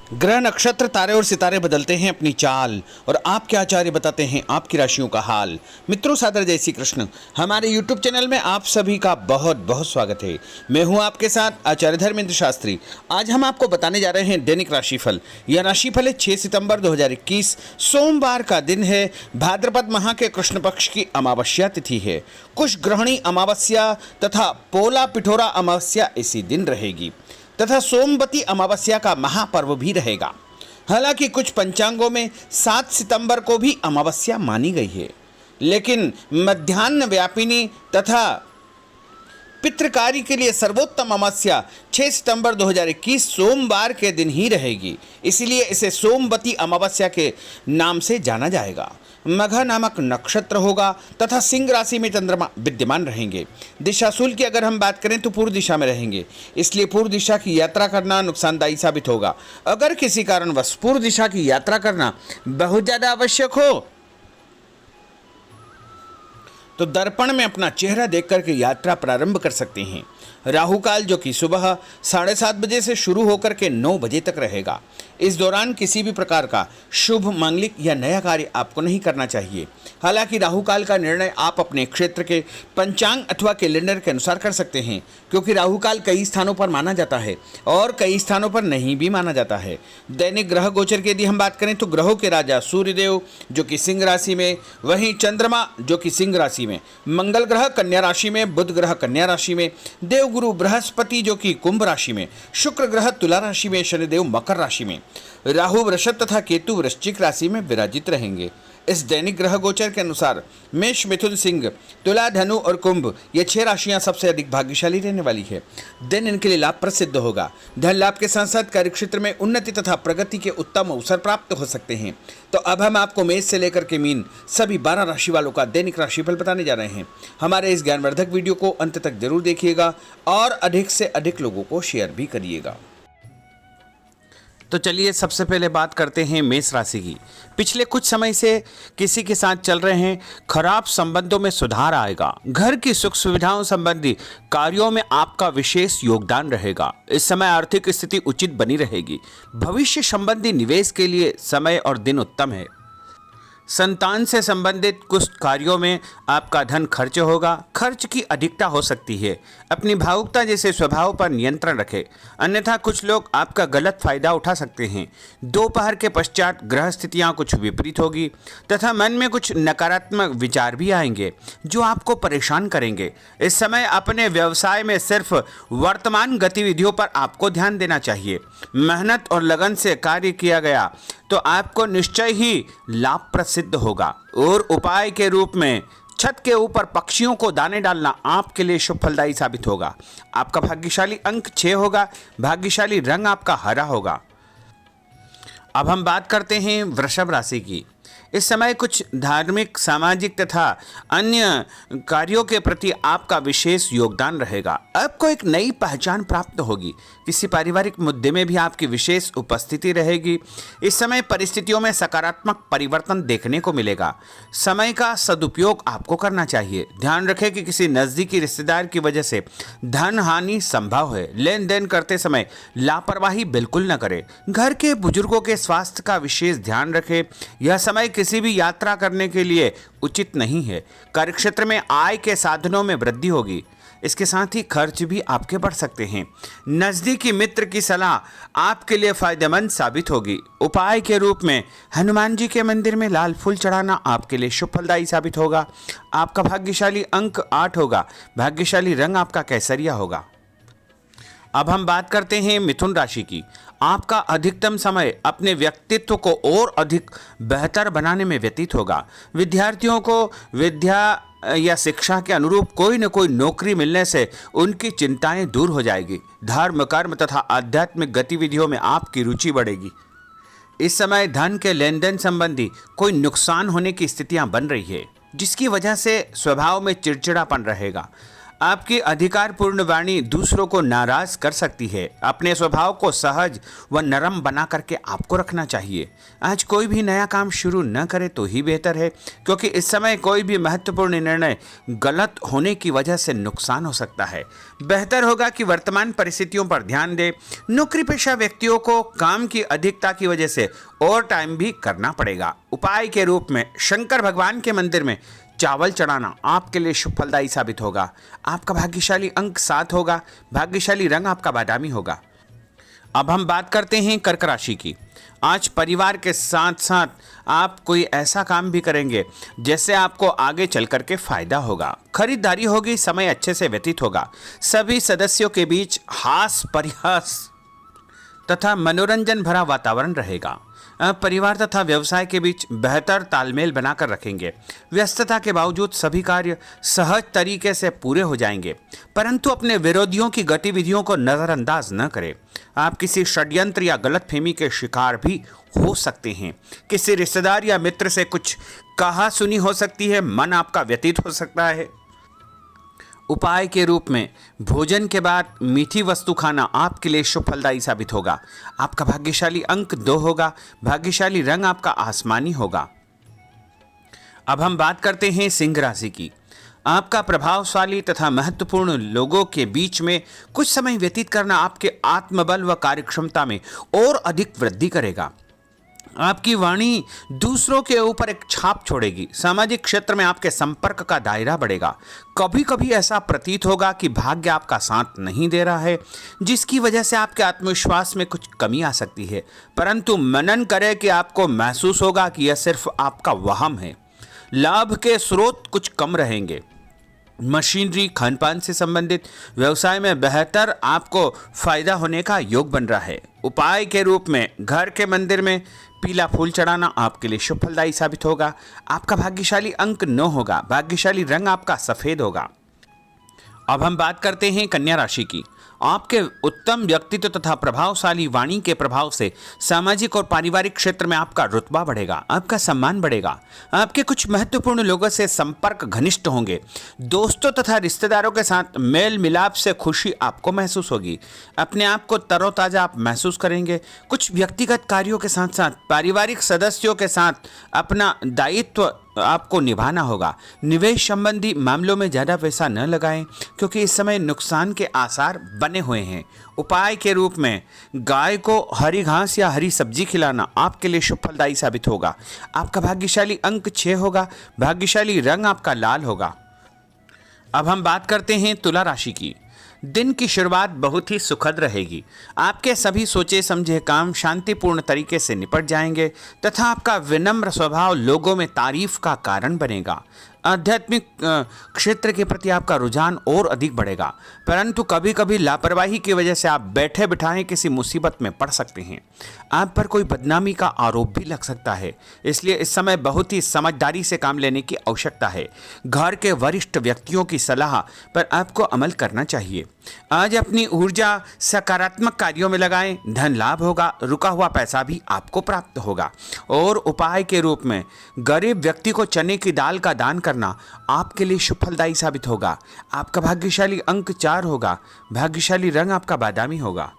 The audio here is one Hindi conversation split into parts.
ग्रह नक्षत्र तारे और सितारे बदलते हैं अपनी चाल और आपके आचार्य बताते हैं आपकी राशियों का हाल। मित्रों, सादर जय श्री कृष्ण। हमारे YouTube चैनल में आप सभी का बहुत बहुत स्वागत है। मैं हूं आपके साथ आचार्य धर्मेंद्र शास्त्री। आज हम आपको बताने जा रहे हैं दैनिक राशिफल। यह राशिफल है 6 सितंबर 2021, सोमवार का दिन है। भाद्रपद माह के कृष्ण पक्ष की अमावस्या तिथि है। कुश ग्रहणी अमावस्या तथा पोला पिठोरा अमावस्या इसी दिन रहेगी तथा सोमवती अमावस्या का महापर्व भी रहेगा। हालांकि कुछ पंचांगों में 7 सितंबर को भी अमावस्या मानी गई है, लेकिन मध्याह्न व्यापिनी तथा पितृकारी के लिए सर्वोत्तम अमावस्या 6 सितंबर 2021 सोमवार के दिन ही रहेगी। इसलिए इसे सोमवती अमावस्या के नाम से जाना जाएगा। मघा नामक नक्षत्र होगा तथा सिंह राशि में चंद्रमा विद्यमान रहेंगे। दिशाशूल की अगर हम बात करें तो पूर्व दिशा में रहेंगे, इसलिए पूर्व दिशा की यात्रा करना नुकसानदायी साबित होगा। अगर किसी कारणवश पूर्व दिशा की यात्रा करना बहुत ज़्यादा आवश्यक हो तो दर्पण में अपना चेहरा देख करके यात्रा प्रारंभ कर सकते हैं। राहु काल जो कि सुबह 7:30 बजे से शुरू होकर के 9 बजे तक रहेगा। इस दौरान किसी भी प्रकार का शुभ, मांगलिक या नया कार्य आपको नहीं करना चाहिए। हालांकि राहु काल का निर्णय आप अपने क्षेत्र के पंचांग अथवा कैलेंडर के अनुसार कर सकते हैं, क्योंकि राहु काल कई स्थानों पर माना जाता है और कई स्थानों पर नहीं भी माना जाता है। दैनिक ग्रह गोचर की यदि हम बात करें तो ग्रहों के राजा सूर्यदेव जो कि सिंह राशि में, वहीं चंद्रमा जो कि सिंह राशि में, मंगल ग्रह कन्या राशि में, बुध ग्रह कन्या राशि में, देवगुरु बृहस्पति जो कि कुंभ राशि में, शुक्र ग्रह तुला राशि में, शनिदेव मकर राशि में, राहु वृषभ तथा केतु वृश्चिक राशि में विराजित रहेंगे। इस दैनिक ग्रह गोचर के अनुसार मेष, मिथुन, सिंह, तुला, धनु और कुंभ ये 6 राशियां सबसे अधिक भाग्यशाली रहने वाली है। दिन इनके लिए लाभ प्रसिद्ध होगा। धन लाभ के साथ साथ कार्यक्षेत्र में उन्नति तथा प्रगति के उत्तम अवसर प्राप्त हो सकते हैं। तो अब हम आपको मेष से लेकर के मीन सभी 12 राशि वालों का दैनिक राशिफल बताने जा रहे हैं। हमारे इस ज्ञानवर्धक वीडियो को अंत तक जरूर देखिएगा और अधिक से अधिक लोगों को शेयर भी करिएगा। तो चलिए सबसे पहले बात करते हैं मेष राशि की। पिछले कुछ समय से किसी के साथ चल रहे हैं खराब संबंधों में सुधार आएगा। घर की सुख सुविधाओं संबंधी कार्यों में आपका विशेष योगदान रहेगा। इस समय आर्थिक स्थिति उचित बनी रहेगी। भविष्य संबंधी निवेश के लिए समय और दिन उत्तम है। संतान से संबंधित कुछ कार्यों में आपका धन खर्च होगा। खर्च की अधिकता हो सकती है। अपनी भावुकता जैसे स्वभाव पर नियंत्रण रखें, अन्यथा कुछ लोग आपका गलत फायदा उठा सकते हैं। दोपहर के पश्चात ग्रह स्थितियाँ कुछ विपरीत होगी तथा मन में कुछ नकारात्मक विचार भी आएंगे जो आपको परेशान करेंगे। इस समय अपने व्यवसाय में सिर्फ वर्तमान गतिविधियों पर आपको ध्यान देना चाहिए। मेहनत और लगन से कार्य किया गया तो आपको निश्चय ही लाभ सिद्ध होगा। और उपाय के रूप में छत के ऊपर पक्षियों को दाने डालना आपके लिए शुभ फलदायी साबित होगा। आपका भाग्यशाली अंक 6 होगा। भाग्यशाली रंग आपका हरा होगा। अब हम बात करते हैं वृषभ राशि की। इस समय कुछ धार्मिक, सामाजिक तथा अन्य कार्यों के प्रति आपका विशेष योगदान रहेगा। आपको एक नई पहचान प्राप्त होगी। किसी पारिवारिक मुद्दे में भी आपकी विशेष उपस्थिति रहेगी। इस समय परिस्थितियों में सकारात्मक परिवर्तन देखने को मिलेगा। समय का सदुपयोग आपको करना चाहिए। ध्यान रखें कि किसी नज़दीकी रिश्तेदार की वजह से धन हानि संभव है। लेन देन करते समय लापरवाही बिल्कुल न करें। घर के बुजुर्गों के स्वास्थ्य का विशेष ध्यान रखें। यह समय किसी भी यात्रा करने के लिए उचित नहीं है। कार्यक्षेत्र में आय के साधनों में वृद्धि होगी। इसके साथ ही खर्च भी आपके बढ़ सकते हैं। नज़दीकी मित्र की सलाह आपके लिए फायदेमंद साबित होगी। उपाय के रूप में हनुमान जी के मंदिर में लाल फूल चढ़ाना आपके लिए शुभ फलदायी साबित होगा। आपका भाग्यशाली अंक 8 होगा। भाग्यशाली रंग आपका केसरिया होगा। अब हम बात करते हैं मिथुन राशि की। आपका अधिकतम समय अपने व्यक्तित्व को और अधिक बेहतर बनाने में व्यतीत होगा। विद्यार्थियों को विद्या या शिक्षा के अनुरूप कोई न कोई नौकरी मिलने से उनकी चिंताएं दूर हो जाएगी। धर्म, कर्म तथा आध्यात्मिक गतिविधियों में आपकी रुचि बढ़ेगी। इस समय धन के लेन देन संबंधी कोई नुकसान होने की स्थितियां बन रही है, जिसकी वजह से स्वभाव में चिड़चिड़ापन रहेगा। आपकी अधिकारपूर्ण वाणी दूसरों को नाराज कर सकती है। अपने स्वभाव को सहज व नरम बना करके आपको रखना चाहिए। आज कोई भी नया काम शुरू न करे तो ही बेहतर है, क्योंकि इस समय कोई भी महत्वपूर्ण निर्णय गलत होने की वजह से नुकसान हो सकता है। बेहतर होगा कि वर्तमान परिस्थितियों पर ध्यान दें। नौकरी पेशा व्यक्तियों को काम की अधिकता की वजह से ओवर टाइम भी करना पड़ेगा। उपाय के रूप में शंकर भगवान के मंदिर में चावल चढ़ाना आपके लिए शुभ फलदायी साबित होगा। आपका भाग्यशाली अंक 7 होगा। भाग्यशाली रंग आपका बादामी होगा। अब हम बात करते हैं कर्क राशि की। आज परिवार के साथ साथ आप कोई ऐसा काम भी करेंगे जिससे आपको आगे चल करके फायदा होगा। खरीदारी होगी, समय अच्छे से व्यतीत होगा। सभी सदस्यों के बीच हास परिहास तथा मनोरंजन भरा वातावरण रहेगा। परिवार तथा व्यवसाय के बीच बेहतर तालमेल बनाकर रखेंगे। व्यस्तता के बावजूद सभी कार्य सहज तरीके से पूरे हो जाएंगे, परंतु अपने विरोधियों की गतिविधियों को नज़रअंदाज न करें। आप किसी षड्यंत्र या गलतफहमी के शिकार भी हो सकते हैं। किसी रिश्तेदार या मित्र से कुछ कहा सुनी हो सकती है। मन आपका व्यतीत हो सकता है। उपाय के रूप में भोजन के बाद मीठी वस्तु खाना आपके लिए शुभ फलदायी साबित होगा। आपका भाग्यशाली अंक 2 होगा। भाग्यशाली रंग आपका आसमानी होगा। अब हम बात करते हैं सिंह राशि की। आपका प्रभावशाली तथा महत्वपूर्ण लोगों के बीच में कुछ समय व्यतीत करना आपके आत्मबल व कार्यक्षमता में और अधिक वृद्धि करेगा। आपकी वाणी दूसरों के ऊपर एक छाप छोड़ेगी। सामाजिक क्षेत्र में आपके संपर्क का दायरा बढ़ेगा। कभी कभी ऐसा प्रतीत होगा कि भाग्य आपका साथ नहीं दे रहा है, जिसकी वजह से आपके आत्मविश्वास में कुछ कमी आ सकती है, परंतु मनन करें कि आपको महसूस होगा कि यह सिर्फ आपका वहम है। लाभ के स्रोत कुछ कम रहेंगे। मशीनरी खानपान से संबंधित व्यवसाय में बेहतर आपको फायदा होने का योग बन रहा है। उपाय के रूप में घर के मंदिर में पीला फूल चढ़ाना आपके लिए शुभ फलदायी साबित होगा। आपका भाग्यशाली अंक 9 होगा। भाग्यशाली रंग आपका सफेद होगा। अब हम बात करते हैं कन्या राशि की। आपके उत्तम व्यक्तित्व तथा प्रभावशाली वाणी के प्रभाव से सामाजिक और पारिवारिक क्षेत्र में आपका रुतबा बढ़ेगा, आपका सम्मान बढ़ेगा। आपके कुछ महत्वपूर्ण लोगों से संपर्क घनिष्ठ होंगे। दोस्तों तथा रिश्तेदारों के साथ मेल मिलाप से खुशी आपको महसूस होगी। अपने आप को तरोताजा आप महसूस करेंगे। कुछ व्यक्तिगत कार्यों के साथ साथ पारिवारिक सदस्यों के साथ अपना दायित्व आपको निभाना होगा। निवेश संबंधी मामलों में ज़्यादा पैसा न लगाएं, क्योंकि इस समय नुकसान के आसार बने हुए हैं। उपाय के रूप में गाय को हरी घास या हरी सब्जी खिलाना आपके लिए शुभ फलदायी साबित होगा। आपका भाग्यशाली अंक 6 होगा। भाग्यशाली रंग आपका लाल होगा। अब हम बात करते हैं तुला राशि की। दिन की शुरुआत बहुत ही सुखद रहेगी। आपके सभी सोचे समझे काम शांतिपूर्ण तरीके से निपट जाएंगे तथा आपका विनम्र स्वभाव लोगों में तारीफ का कारण बनेगा। आध्यात्मिक क्षेत्र के प्रति आपका रुझान और अधिक बढ़ेगा, परंतु कभी कभी लापरवाही की वजह से आप बैठे बिठाए किसी मुसीबत में पड़ सकते हैं। आप पर कोई बदनामी का आरोप भी लग सकता है, इसलिए इस समय बहुत ही समझदारी से काम लेने की आवश्यकता है। घर के वरिष्ठ व्यक्तियों की सलाह पर आपको अमल करना चाहिए। आज अपनी ऊर्जा सकारात्मक कार्यों में लगाएं। धन लाभ होगा। रुका हुआ पैसा भी आपको प्राप्त होगा। और उपाय के रूप में गरीब व्यक्ति को चने की दाल का दान करना आपके लिए शुभ फलदायी साबित होगा। आपका भाग्यशाली अंक 4 होगा। भाग्यशाली रंग आपका बादामी होगा।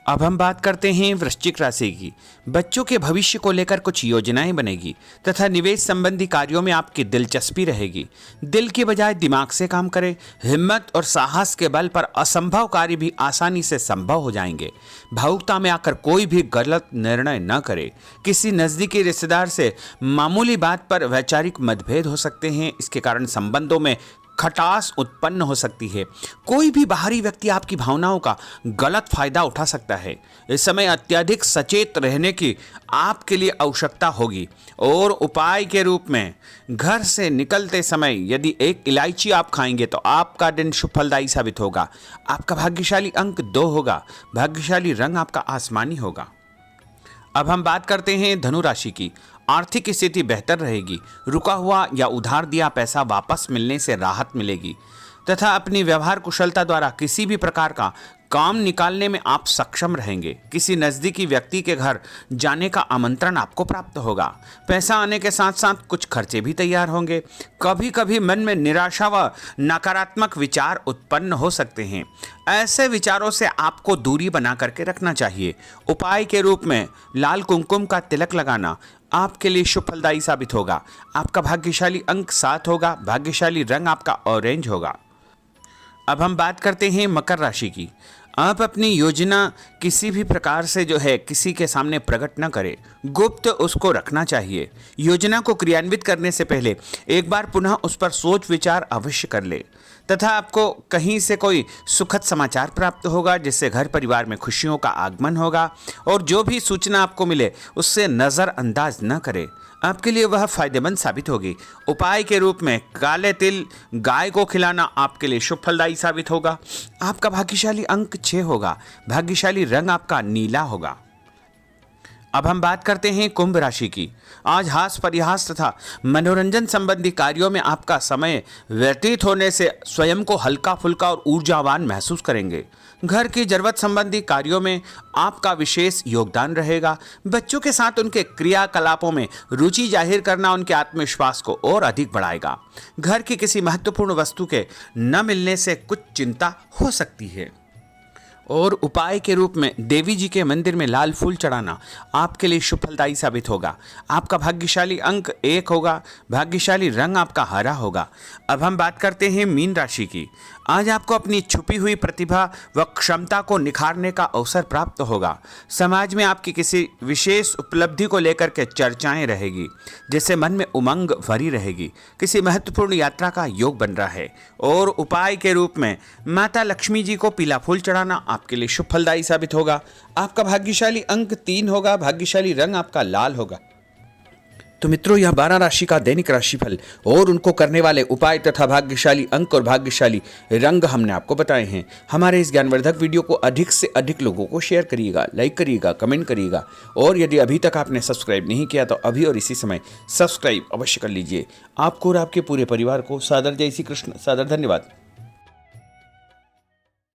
अब हम बात करते हैं वृश्चिक राशि की। बच्चों के भविष्य को लेकर कुछ योजनाएं बनेगी तथा निवेश संबंधी कार्यों में आपकी दिलचस्पी रहेगी। दिल की बजाय दिमाग से काम करें। हिम्मत और साहस के बल पर असंभव कार्य भी आसानी से संभव हो जाएंगे। भावुकता में आकर कोई भी गलत निर्णय न करें। किसी नज़दीकी रिश्तेदार से मामूली बात पर वैचारिक मतभेद हो सकते हैं। इसके कारण संबंधों में खटास उत्पन्न हो सकती है। कोई भी बाहरी व्यक्ति आपकी भावनाओं का गलत फायदा उठा सकता है। इस समय अत्यधिक सचेत रहने की आपके लिए आवश्यकता होगी। और उपाय के रूप में घर से निकलते समय यदि एक इलायची आप खाएंगे तो आपका दिन शुभ फलदायी साबित होगा। आपका भाग्यशाली अंक 2 होगा। भाग्यशाली रंग आपका आसमानी होगा। अब हम बात करते हैं धनु राशि की। आर्थिक स्थिति बेहतर रहेगी। रुका हुआ या उधार दिया पैसा वापस मिलने से राहत मिलेगी तथा अपनी व्यवहार कुशलता द्वारा किसी भी प्रकार का काम निकालने में आप सक्षम रहेंगे। किसी नज़दीकी व्यक्ति के घर जाने का आमंत्रण आपको प्राप्त होगा। पैसा आने के साथ साथ कुछ खर्चे भी तैयार होंगे। कभी कभी मन में निराशा व नकारात्मक विचार उत्पन्न हो सकते हैं। ऐसे विचारों से आपको दूरी बना करके रखना चाहिए। उपाय के रूप में लाल कुमकुम का तिलक लगाना आपके लिए शुभ फलदायी साबित होगा। आपका भाग्यशाली अंक 7 होगा। भाग्यशाली रंग आपका ऑरेंज होगा। अब हम बात करते हैं मकर राशि की। आप अपनी योजना किसी भी प्रकार से किसी के सामने प्रकट न करें, गुप्त उसको रखना चाहिए। योजना को क्रियान्वित करने से पहले एक बार पुनः उस पर सोच विचार अवश्य कर ले तथा आपको कहीं से कोई सुखद समाचार प्राप्त होगा, जिससे घर परिवार में खुशियों का आगमन होगा। और जो भी सूचना आपको मिले उससे नज़रअंदाज न करें, आपके लिए वह फायदेमंद साबित होगी। उपाय के रूप में काले तिल गाय को खिलाना आपके लिए शुभ फलदायी साबित होगा। आपका भाग्यशाली अंक 6 होगा। भाग्यशाली रंग आपका नीला होगा। अब हम बात करते हैं कुंभ राशि की। आज हास परिहास तथा मनोरंजन संबंधी कार्यों में आपका समय व्यतीत होने से स्वयं को हल्का फुल्का और ऊर्जावान महसूस करेंगे। घर की जरूरत संबंधी कार्यों में आपका विशेष योगदान रहेगा। बच्चों के साथ उनके क्रियाकलापों में रुचि जाहिर करना उनके आत्मविश्वास को और अधिक बढ़ाएगा। घर की किसी महत्वपूर्ण वस्तु के न मिलने से कुछ चिंता हो सकती है। और उपाय के रूप में देवी जी के मंदिर में लाल फूल चढ़ाना आपके लिए शुभ फलदायी साबित होगा। आपका भाग्यशाली अंक 1 होगा। भाग्यशाली रंग आपका हरा होगा। अब हम बात करते हैं मीन राशि की। आज आपको अपनी छुपी हुई प्रतिभा व क्षमता को निखारने का अवसर प्राप्त होगा। समाज में आपकी किसी विशेष उपलब्धि को लेकर के चर्चाएं रहेगी, जिससे मन में उमंग भरी रहेगी। किसी महत्वपूर्ण यात्रा का योग बन रहा है। और उपाय के रूप में माता लक्ष्मी जी को पीला फूल चढ़ाना आपके लिए शुभ फलदायी साबित होगा। आपका भाग्यशाली अंक 3 होगा। भाग्यशाली रंग आपका लाल होगा। तो मित्रों, यह 12 राशि का दैनिक राशिफल और उनको करने वाले उपाय तथा भाग्यशाली अंक और भाग्यशाली रंग हमने आपको बताए हैं। हमारे इस ज्ञानवर्धक वीडियो को अधिक से अधिक लोगों को शेयर करिएगा, लाइक करिएगा, कमेंट करिएगा। और यदि अभी तक आपने सब्सक्राइब नहीं किया तो अभी और इसी समय सब्सक्राइब अवश्य कर लीजिए। आपको और आपके पूरे परिवार को सादर जय श्री कृष्ण, सादर धन्यवाद।